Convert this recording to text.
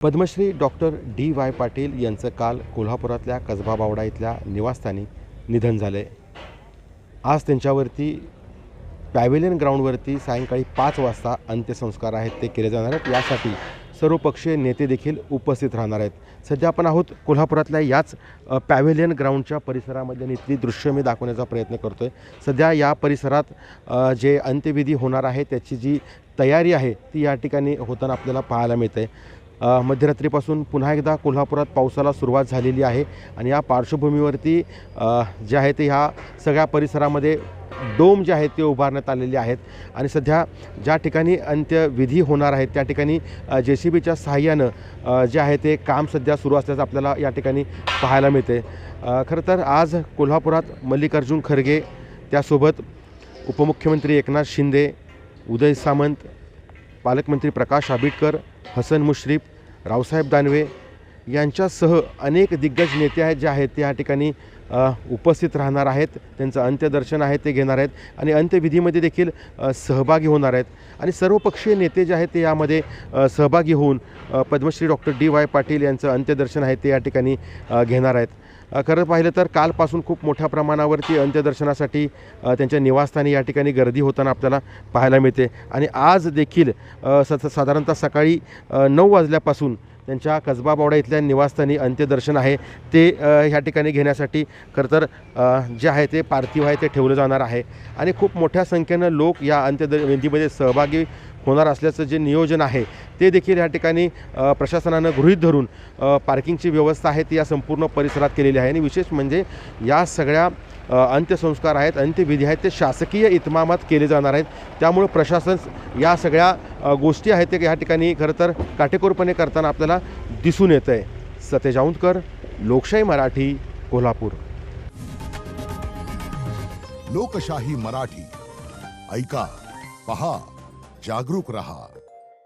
Padmashri doctor DY. Patil यांचं काल कोल्हापुरातल्या कसबा बावडा इथल्या निवासस्थानी निधन झाले. आज त्यांच्यावरती पॅव्हेलियन ग्राउंडवरती सायंकाळी 5 वाजता अंत्यसंस्कार आहेत ते केले जाणार आहेत. यासाठी सर्वपक्षीय नेते देखील उपस्थित राहणार आहेत. सध्या आपण आहोत कोल्हापुरातल्या याच पॅव्हेलियन ग्राउंडच्या परिसरामध्ये आणि इथली दृश्य मी दाखवण्याचा प्रयत्न करतो आहे. सध्या या परिसरात जे अंत्यविधी होणार आहे त्याची जी तयारी आहे ती या ठिकाणी होताना आपल्याला पाहायला मिळते. मध्यरात्रीपासून पुन्हा एकदा कोल्हापुरात पावसाला सुरुवात झालेली आहे आणि या पार्श्वभूमीवरती जे आहे ते ह्या सगळ्या परिसरामध्ये डोम जे आहेत ते उभारण्यात आलेले आहेत आणि सध्या ज्या ठिकाणी अंत्यविधी होणार आहेत त्या ठिकाणी JCBच्या सहाय्यानं जे आहे ते काम सध्या सुरू असल्याचं आपल्याला या ठिकाणी पाहायला मिळते. खरं तर आज कोल्हापुरात मल्लिकार्जुन खरगे, त्यासोबत उपमुख्यमंत्री एकनाथ शिंदे, उदय सामंत, पालकमंत्री प्रकाश आंबेडकर, हसन मुश्रीफ, रावसाहेब दानवे यांच्यासह अनेक दिग्गज नेते आहेत जे आहेत ते या ठिकाणी उपस्थित राहणार आहेत. त्यांचं अंत्यदर्शन आहे ते घेणार आहेत आणि अंत्यविधीमध्ये देखील सहभागी होणार आहेत आणि सर्वपक्षीय नेते जे आहेत ते यामध्ये सहभागी होऊन पद्मश्री डॉक्टर डी.वाय. पाटील यांचं अंत्यदर्शन आहे ते या ठिकाणी घेणार आहेत. खरं पाहिलं तर कालपासून खूप मोठ्या प्रमाणावरती अंत्यदर्शनासाठी त्यांच्या निवासस्थानी या ठिकाणी गर्दी होताना आपल्याला पाहायला मिळते आणि आज देखील साधारणतः सकाळी 9 वाजल्यापासून त्यांच्या कसबा बावडा इथल्या निवासस्थानी अंत्यदर्शन आहे ते ह्या ठिकाणी घेण्यासाठी खरं तर जे आहे ते पार्थिव आहे ते ठेवलं जाणार आहे आणि खूप मोठ्या संख्येनं लोक या अंत्यविधीमध्ये सहभागी होणार असल्याचं जे नियोजन आहे ते देखील या ठिकाणी प्रशासनानं गृहीत धरून पार्किंगची व्यवस्था आहे ती या संपूर्ण परिसरात केलेली आहे आणि विशेष म्हणजे या सगळ्या अंत्यसंस्कार आहेत, अंत्यविधी आहेत ते शासकीय इतमामात केले जाणार आहेत. त्यामुळे प्रशासन या सगळ्या गोष्टी आहेत ते या ठिकाणी खरं तर काटेकोरपणे करताना आपल्याला दिसून येतं आहे. सतेज औंधकर, लोकशाही मराठी, कोल्हापूर. लोकशाही मराठी ऐका, पहा, जागरूक रहा.